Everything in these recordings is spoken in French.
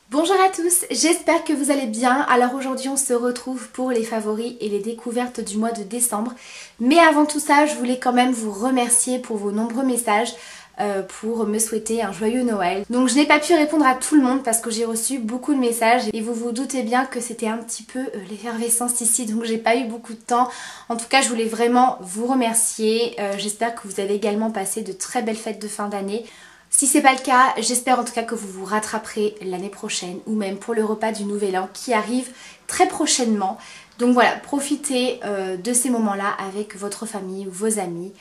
Bonjour à tous, j'espère que vous allez bien. Alors aujourd'hui on se retrouve pour les favoris et les découvertes du mois de décembre. Mais avant tout ça, je voulais quand même vous remercier pour vos nombreux messages pour me souhaiter un joyeux Noël. Donc je n'ai pas pu répondre à tout le monde parce que j'ai reçu beaucoup de messages et vous vous doutez bien que c'était un petit peu l'effervescence ici, donc j'ai pas eu beaucoup de temps. En tout cas je voulais vraiment vous remercier. J'espère que vous avez également passé de très belles fêtes de fin d'année. Si c'est pas le cas, j'espère en tout cas que vous vous rattraperez l'année prochaine ou même pour le repas du Nouvel An qui arrive très prochainement. Donc voilà, profitez de ces moments-là avec votre famille ou vos amis.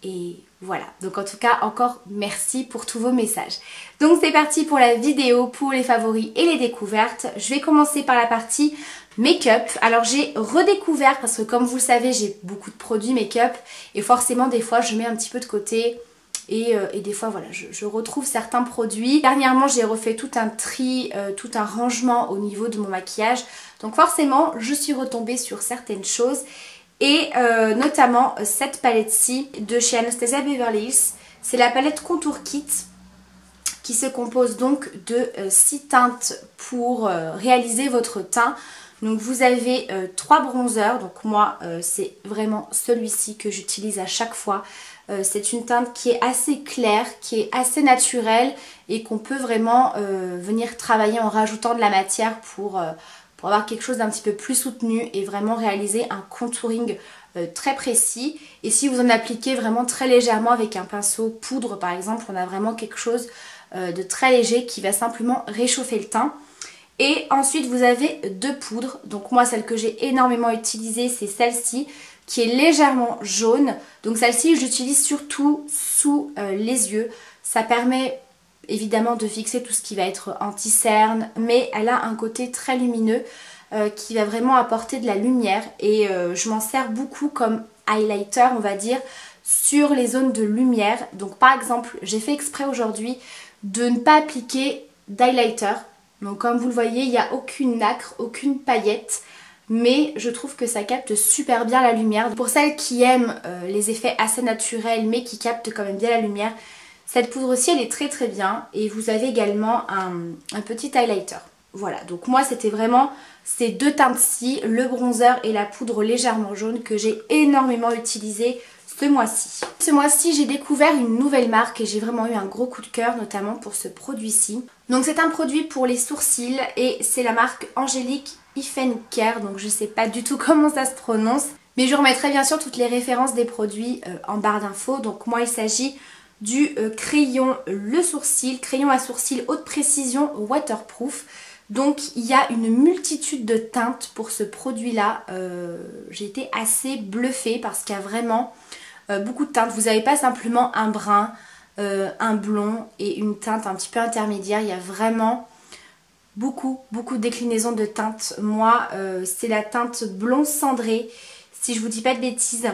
Et voilà, donc en tout cas encore merci pour tous vos messages. Donc c'est parti pour la vidéo pour les favoris et les découvertes. Je vais commencer par la partie make-up. Alors j'ai redécouvert parce que comme vous le savez j'ai beaucoup de produits make-up et forcément des fois je mets un petit peu de côté. Et des fois voilà je retrouve certains produits. Dernièrement j'ai refait tout un tri, tout un rangement au niveau de mon maquillage. Donc forcément je suis retombée sur certaines choses. Et notamment cette palette-ci de chez Anastasia Beverly Hills. C'est la palette Contour Kit qui se compose donc de 6 teintes pour réaliser votre teint. Donc vous avez 3 bronzers, donc moi c'est vraiment celui-ci que j'utilise à chaque fois. C'est une teinte qui est assez claire, qui est assez naturelle et qu'on peut vraiment venir travailler en rajoutant de la matière pour avoir quelque chose d'un petit peu plus soutenu et vraiment réaliser un contouring très précis. Et si vous en appliquez vraiment très légèrement avec un pinceau poudre par exemple, on a vraiment quelque chose de très léger qui va simplement réchauffer le teint. Et ensuite vous avez 2 poudres, donc moi celle que j'ai énormément utilisée c'est celle-ci qui est légèrement jaune. Donc celle-ci je l'utilise surtout sous les yeux, ça permet évidemment de fixer tout ce qui va être anti-cerne, mais elle a un côté très lumineux qui va vraiment apporter de la lumière et je m'en sers beaucoup comme highlighter on va dire sur les zones de lumière. Donc par exemple j'ai fait exprès aujourd'hui de ne pas appliquer d'highlighter. Donc comme vous le voyez, il n'y a aucune nacre, aucune paillette, mais je trouve que ça capte super bien la lumière. Pour celles qui aiment les effets assez naturels mais qui captent quand même bien la lumière, cette poudre aussi elle est très très bien. Et vous avez également un petit highlighter. Voilà, donc moi c'était vraiment ces 2 teintes-ci, le bronzer et la poudre légèrement jaune que j'ai énormément utilisé ce mois-ci. Ce mois-ci j'ai découvert une nouvelle marque et j'ai vraiment eu un gros coup de cœur notamment pour ce produit-ci. Donc c'est un produit pour les sourcils et c'est la marque Angélique Care, donc je sais pas du tout comment ça se prononce. Mais je remettrai bien sûr toutes les références des produits en barre d'infos. Donc moi il s'agit du crayon Le Sourcil, crayon à sourcils haute précision waterproof. Donc il y a une multitude de teintes pour ce produit là. J'ai été assez bluffée parce qu'il y a vraiment beaucoup de teintes. Vous n'avez pas simplement un brun, un blond et une teinte un petit peu intermédiaire. Il y a vraiment beaucoup de déclinaisons de teintes. Moi c'est la teinte blond cendré si je vous dis pas de bêtises.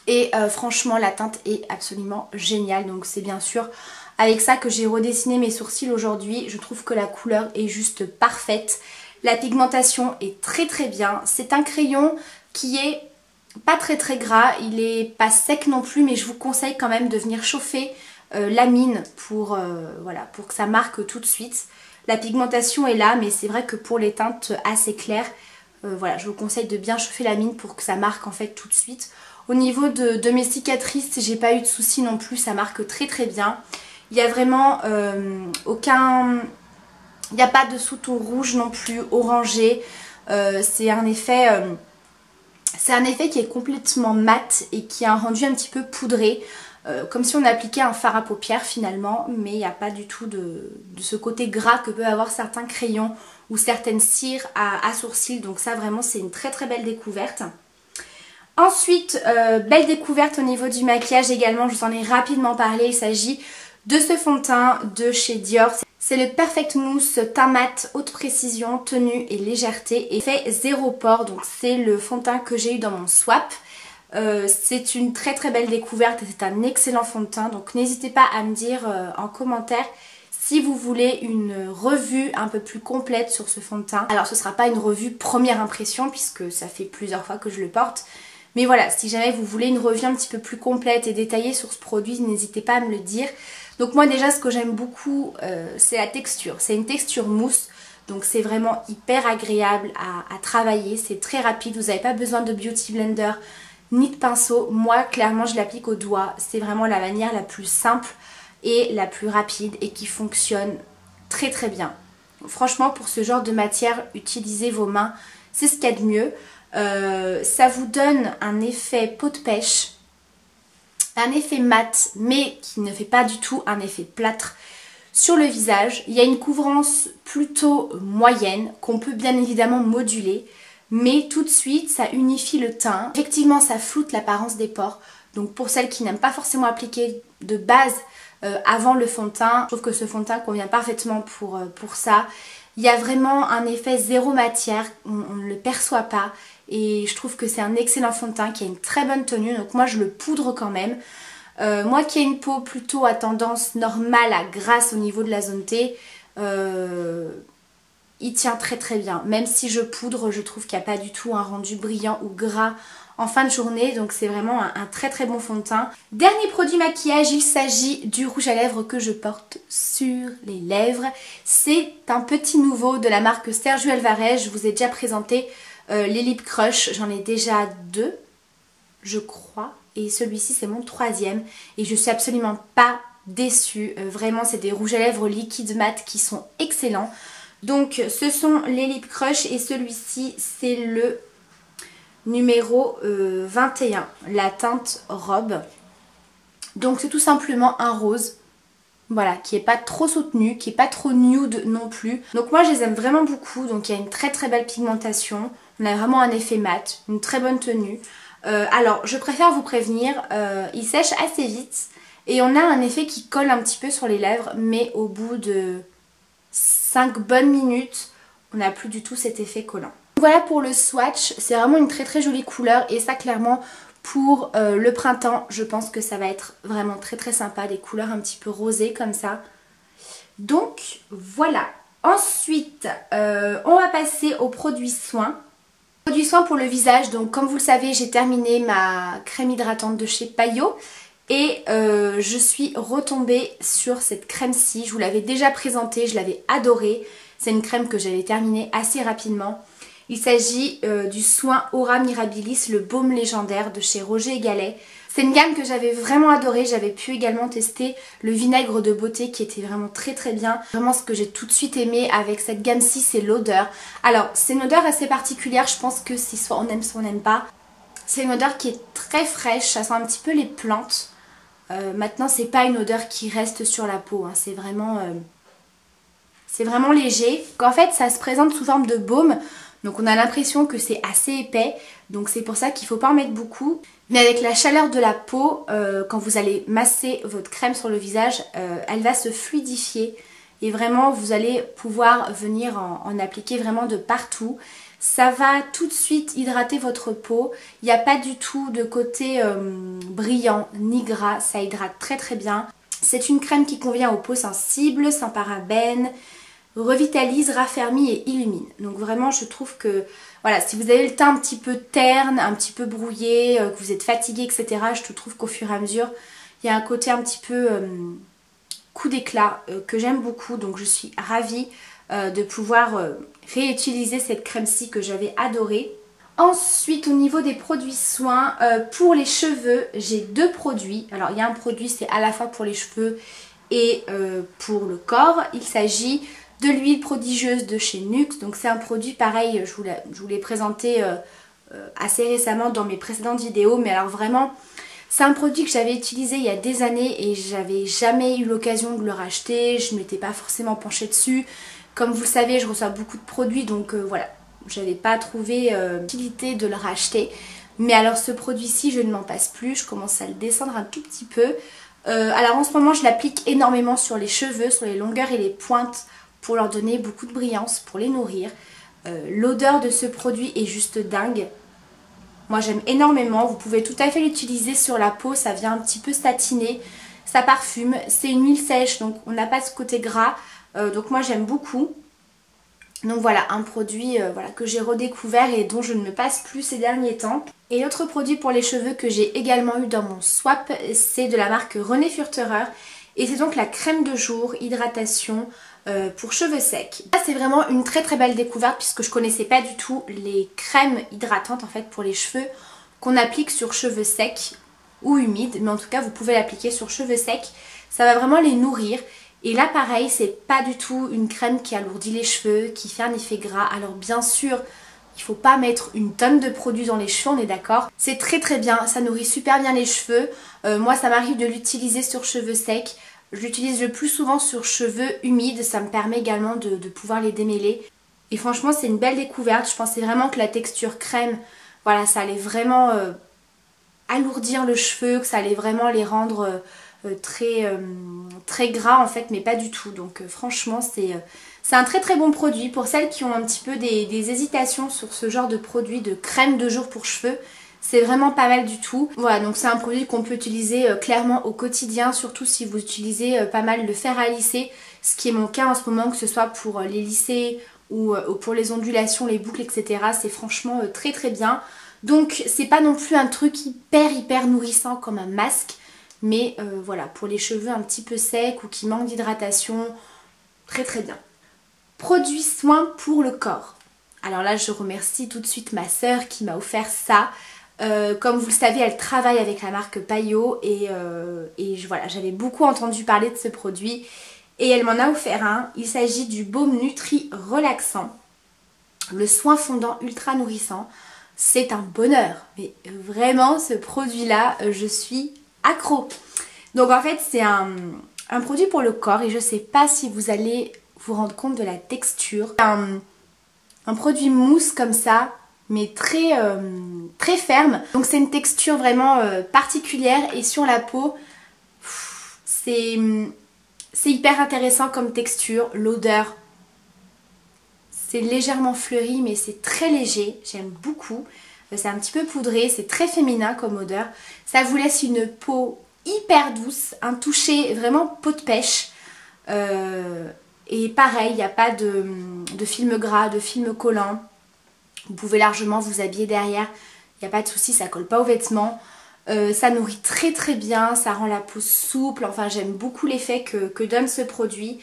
Et franchement la teinte est absolument géniale. Donc c'est bien sûr avec ça que j'ai redessiné mes sourcils aujourd'hui. Je trouve que la couleur est juste parfaite. La pigmentation est très très bien. C'est un crayon qui est pas très gras. Il est pas sec non plus, mais je vous conseille quand même de venir chauffer la mine pour, voilà, pour que ça marque tout de suite. La pigmentation est là, mais c'est vrai que pour les teintes assez claires, voilà, je vous conseille de bien chauffer la mine pour que ça marque en fait tout de suite. Au niveau de mes cicatrices, j'ai pas eu de soucis non plus, ça marque très bien. Il n'y a vraiment aucun... Il n'y a pas de sous-ton rouge non plus, orangé. C'est un effet qui est complètement mat et qui a un rendu un petit peu poudré. Comme si on appliquait un fard à paupières finalement, mais il n'y a pas du tout de ce côté gras que peuvent avoir certains crayons ou certaines cires à sourcils. Donc ça vraiment c'est une très belle découverte. Ensuite, belle découverte au niveau du maquillage également, je vous en ai rapidement parlé, il s'agit de ce fond de teint de chez Dior. C'est le Perfect Mousse teint mat haute précision, tenue et légèreté et fait 0 pore. Donc c'est le fond de teint que j'ai eu dans mon swap. C'est une très belle découverte et c'est un excellent fond de teint. Donc n'hésitez pas à me dire en commentaire si vous voulez une revue un peu plus complète sur ce fond de teint. Alors ce ne sera pas une revue première impression puisque ça fait plusieurs fois que je le porte. Mais voilà, si jamais vous voulez une revue un petit peu plus complète et détaillée sur ce produit, n'hésitez pas à me le dire. Donc moi déjà ce que j'aime beaucoup c'est la texture. C'est une texture mousse. Donc c'est vraiment hyper agréable à travailler. C'est très rapide. Vous n'avez pas besoin de beauty blender ni de pinceau. Moi clairement je l'applique au doigt. C'est vraiment la manière la plus simple et la plus rapide et qui fonctionne très très bien. Franchement pour ce genre de matière, utilisez vos mains. C'est ce qu'il y a de mieux. Ça vous donne un effet peau de pêche. Un effet mat mais qui ne fait pas du tout un effet plâtre sur le visage. Il y a une couvrance plutôt moyenne qu'on peut bien évidemment moduler, mais tout de suite ça unifie le teint. Effectivement ça floute l'apparence des pores, donc pour celles qui n'aiment pas forcément appliquer de base avant le fond de teint, je trouve que ce fond de teint convient parfaitement pour ça. Il y a vraiment un effet zéro matière, on ne le perçoit pas et je trouve que c'est un excellent fond de teint qui a une très bonne tenue, donc moi je le poudre quand même. Moi qui ai une peau plutôt à tendance normale à grasse au niveau de la zone T, il tient très très bien. Même si je poudre, je trouve qu'il n'y a pas du tout un rendu brillant ou gras en fin de journée. Donc c'est vraiment un très très bon fond de teint. Dernier produit maquillage, il s'agit du rouge à lèvres que je porte sur les lèvres. C'est un petit nouveau de la marque Sergio Alvarez. Je vous ai déjà présenté les Lip Crush. J'en ai déjà 2, je crois. Et celui-ci c'est mon 3e et je suis absolument pas déçue. Vraiment c'est des rouges à lèvres liquides mat qui sont excellents. Donc ce sont les Lip Crush et celui-ci c'est le numéro 21, la teinte robe. Donc c'est tout simplement un rose, voilà, qui est pas trop soutenu, qui est pas trop nude non plus. Donc moi je les aime vraiment beaucoup, donc il y a une très très belle pigmentation. On a vraiment un effet mat, une très bonne tenue. Alors je préfère vous prévenir, il sèche assez vite et on a un effet qui colle un petit peu sur les lèvres, mais au bout de 5 bonnes minutes on n'a plus du tout cet effet collant. Voilà pour le swatch, c'est vraiment une très très jolie couleur et ça clairement pour le printemps je pense que ça va être vraiment très très sympa, des couleurs un petit peu rosées comme ça. Donc voilà, ensuite on va passer aux produits soins. Produit soin pour le visage, donc comme vous le savez j'ai terminé ma crème hydratante de chez Payot et je suis retombée sur cette crème-ci. Je vous l'avais déjà présentée, je l'avais adorée. C'est une crème que j'avais terminée assez rapidement. Il s'agit du soin Aura Mirabilis, le baume légendaire de chez Roger & Gallet. C'est une gamme que j'avais vraiment adorée. J'avais pu également tester le vinaigre de beauté qui était vraiment très très bien. Vraiment ce que j'ai tout de suite aimé avec cette gamme-ci, c'est l'odeur. Alors c'est une odeur assez particulière, je pense que c'est soit on aime soit on n'aime pas. C'est une odeur qui est très fraîche, ça sent un petit peu les plantes. Maintenant c'est pas une odeur qui reste sur la peau, hein. C'est vraiment léger. En fait ça se présente sous forme de baume. Donc on a l'impression que c'est assez épais, donc c'est pour ça qu'il ne faut pas en mettre beaucoup. Mais avec la chaleur de la peau, quand vous allez masser votre crème sur le visage, elle va se fluidifier. Et vraiment vous allez pouvoir venir en appliquer vraiment de partout. Ça va tout de suite hydrater votre peau. Il n'y a pas du tout de côté brillant ni gras, ça hydrate très très bien. C'est une crème qui convient aux peaux sensibles, sans parabènes, revitalise, raffermit et illumine. Donc vraiment je trouve que voilà, si vous avez le teint un petit peu terne, un petit peu brouillé, que vous êtes fatigué, etc. je trouve qu'au fur et à mesure il y a un côté un petit peu coup d'éclat que j'aime beaucoup. Donc je suis ravie de pouvoir réutiliser cette crème-ci que j'avais adorée. Ensuite au niveau des produits soins, pour les cheveux j'ai 2 produits. Alors il y a un produit c'est à la fois pour les cheveux et pour le corps. Il s'agit de l'huile prodigieuse de chez Nuxe. Donc c'est un produit pareil, je vous l'ai présenté assez récemment dans mes précédentes vidéos. Mais alors vraiment c'est un produit que j'avais utilisé il y a des années et j'avais jamais eu l'occasion de le racheter. Je ne m'étais pas forcément penchée dessus. Comme vous le savez je reçois beaucoup de produits donc voilà, j'avais pas trouvé l'utilité de le racheter. Mais alors ce produit-ci je ne m'en passe plus, je commence à le descendre un tout petit peu. Alors en ce moment je l'applique énormément sur les cheveux, sur les longueurs et les pointes pour leur donner beaucoup de brillance, pour les nourrir. L'odeur de ce produit est juste dingue. Moi j'aime énormément, vous pouvez tout à fait l'utiliser sur la peau, ça vient un petit peu statiner, ça parfume. C'est une huile sèche donc on n'a pas ce côté gras, donc moi j'aime beaucoup. Donc voilà, un produit voilà, que j'ai redécouvert et dont je ne me passe plus ces derniers temps. Et l'autre produit pour les cheveux que j'ai également eu dans mon swap, c'est de la marque René Furterer. Et c'est donc la crème de jour hydratation pour cheveux secs. Ça c'est vraiment une très très belle découverte puisque je connaissais pas du tout les crèmes hydratantes en fait pour les cheveux qu'on applique sur cheveux secs ou humides, mais en tout cas vous pouvez l'appliquer sur cheveux secs, ça va vraiment les nourrir. Et là pareil, c'est pas du tout une crème qui alourdit les cheveux, qui fait un effet gras. Alors bien sûr, il faut pas mettre une tonne de produits dans les cheveux, on est d'accord. C'est très très bien, ça nourrit super bien les cheveux. Moi ça m'arrive de l'utiliser sur cheveux secs. Je l'utilise le plus souvent sur cheveux humides, ça me permet également de pouvoir les démêler. Et franchement c'est une belle découverte, je pensais vraiment que la texture crème, voilà, ça allait vraiment alourdir le cheveu, que ça allait vraiment les rendre très gras en fait, mais pas du tout. Donc franchement c'est un très très bon produit. Pour celles qui ont un petit peu des hésitations sur ce genre de produit de crème de jour pour cheveux, c'est vraiment pas mal du tout. Voilà, donc c'est un produit qu'on peut utiliser clairement au quotidien, surtout si vous utilisez pas mal le fer à lisser, ce qui est mon cas en ce moment, que ce soit pour les lissés ou pour les ondulations, les boucles, etc. C'est franchement très très bien. Donc c'est pas non plus un truc hyper nourrissant comme un masque, mais voilà, pour les cheveux un petit peu secs ou qui manquent d'hydratation, très très bien. Produits soins pour le corps. Alors là je remercie tout de suite ma sœur qui m'a offert ça. Comme vous le savez, elle travaille avec la marque Paillot et voilà, j'avais beaucoup entendu parler de ce produit et elle m'en a offert un. Il s'agit du baume Nutri relaxant, le soin fondant ultra nourrissant. C'est un bonheur, mais vraiment ce produit là, je suis accro. Donc en fait c'est un produit pour le corps et je sais pas si vous allez vous rendre compte de la texture. Un produit mousse comme ça, mais très ferme. Donc c'est une texture vraiment particulière et sur la peau, c'est hyper intéressant comme texture. L'odeur, c'est légèrement fleuri mais c'est très léger, j'aime beaucoup. C'est un petit peu poudré, c'est très féminin comme odeur. Ça vous laisse une peau hyper douce, un toucher vraiment peau de pêche. Et pareil, il n'y a pas de film gras, de film collant. Vous pouvez largement vous habiller derrière, il n'y a pas de souci, ça colle pas aux vêtements. Ça nourrit très très bien, ça rend la peau souple. Enfin j'aime beaucoup l'effet que donne ce produit.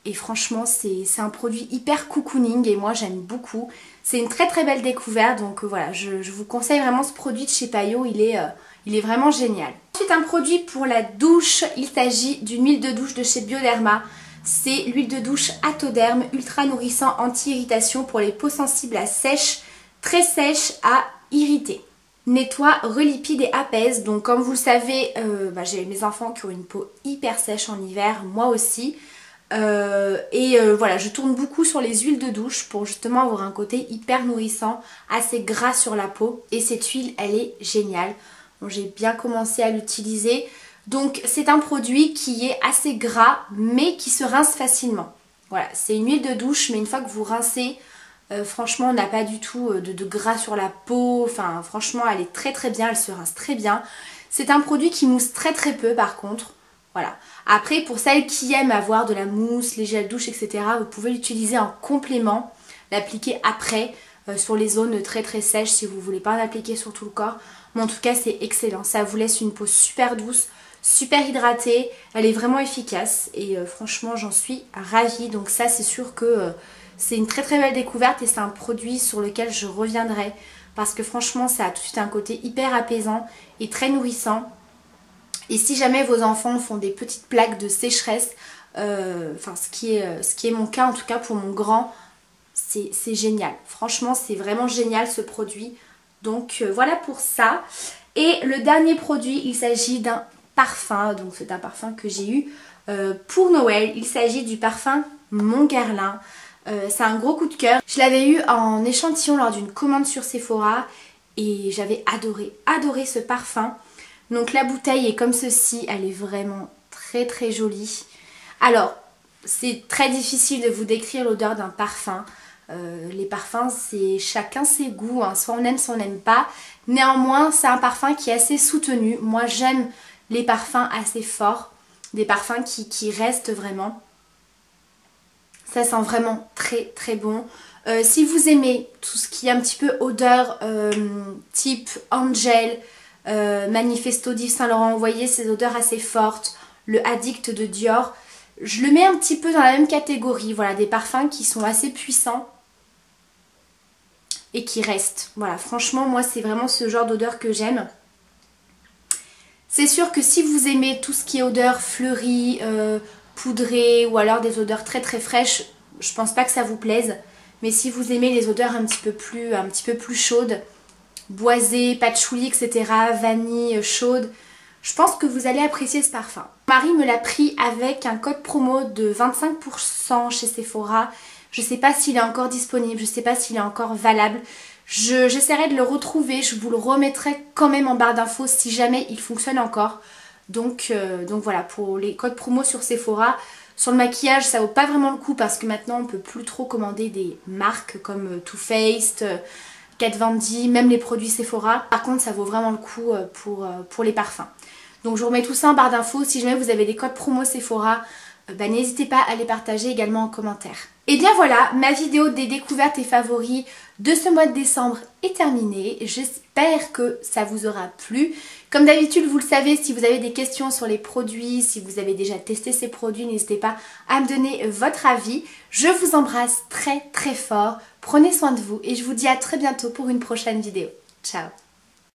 Et franchement c'est un produit hyper cocooning et moi j'aime beaucoup. C'est une très très belle découverte, donc voilà, je vous conseille vraiment ce produit de chez Paillot, il est vraiment génial. Ensuite un produit pour la douche, il s'agit d'une huile de douche de chez Bioderma. C'est l'huile de douche Atoderm, ultra nourrissant, anti-irritation pour les peaux sensibles à sèche, très sèche à irritée. Nettoie, relipide et apaise. Donc comme vous le savez, j'ai mes enfants qui ont une peau hyper sèche en hiver, moi aussi. Voilà, je tourne beaucoup sur les huiles de douche pour justement avoir un côté hyper nourrissant, assez gras sur la peau. Et cette huile, elle est géniale. Bon, j'ai bien commencé à l'utiliser. Donc c'est un produit qui est assez gras mais qui se rince facilement. Voilà, c'est une huile de douche mais une fois que vous rincez, franchement on n'a pas du tout de gras sur la peau. Enfin franchement elle est très très bien, elle se rince très bien. C'est un produit qui mousse très très peu par contre. Voilà. Après pour celles qui aiment avoir de la mousse, les gels douche, etc. vous pouvez l'utiliser en complément, l'appliquer après sur les zones très très sèches si vous ne voulez pas l'appliquer sur tout le corps. Mais en tout cas c'est excellent, ça vous laisse une peau super douce, super hydratée, elle est vraiment efficace et franchement j'en suis ravie. Donc ça c'est sûr que c'est une très très belle découverte et c'est un produit sur lequel je reviendrai parce que franchement ça a tout de suite un côté hyper apaisant et très nourrissant. Et si jamais vos enfants font des petites plaques de sécheresse, ce qui est mon cas en tout cas pour mon grand, c'est génial. Franchement c'est vraiment génial ce produit. Donc voilà pour ça. Et le dernier produit, il s'agit d'un parfum. Donc c'est un parfum que j'ai eu pour Noël. Il s'agit du parfum Mon Guerlain. C'est un gros coup de cœur. Je l'avais eu en échantillon lors d'une commande sur Sephora. Et j'avais adoré ce parfum. Donc la bouteille est comme ceci. Elle est vraiment très très jolie. Alors, c'est très difficile de vous décrire l'odeur d'un parfum. Les parfums c'est chacun ses goûts, hein. Soit on aime, soit on n'aime pas. Néanmoins c'est un parfum qui est assez soutenu. Moi j'aime les parfums assez forts, des parfums qui restent vraiment. Ça sent vraiment très très bon. Si vous aimez tout ce qui est un petit peu odeur type Angel, Manifesto d'Yves Saint Laurent, vous voyez ces odeurs assez fortes, le Addict de Dior. Je le mets un petit peu dans la même catégorie, voilà, des parfums qui sont assez puissants et qui restent. Voilà, franchement, moi, c'est vraiment ce genre d'odeur que j'aime. C'est sûr que si vous aimez tout ce qui est odeur fleurie, poudrée ou alors des odeurs très très fraîches, je pense pas que ça vous plaise. Mais si vous aimez les odeurs un petit peu plus chaudes, boisées, patchouli, etc., vanille chaude, je pense que vous allez apprécier ce parfum. Mon mari me l'a pris avec un code promo de 25% chez Sephora. Je sais pas s'il est encore disponible, je sais pas s'il est encore valable. J'essaierai de le retrouver, je vous le remettrai quand même en barre d'infos si jamais il fonctionne encore. Donc voilà, pour les codes promo sur Sephora, sur le maquillage ça vaut pas vraiment le coup parce que maintenant on peut plus trop commander des marques comme Too Faced, Kat Von D, même les produits Sephora. Par contre ça vaut vraiment le coup pour les parfums. Donc je vous remets tout ça en barre d'infos, si jamais vous avez des codes promo Sephora, n'hésitez pas à les partager également en commentaire. Et bien voilà, ma vidéo des découvertes et favoris de ce mois de décembre est terminée. J'espère que ça vous aura plu. Comme d'habitude, vous le savez, si vous avez des questions sur les produits, si vous avez déjà testé ces produits, n'hésitez pas à me donner votre avis. Je vous embrasse très très fort, prenez soin de vous et je vous dis à très bientôt pour une prochaine vidéo. Ciao!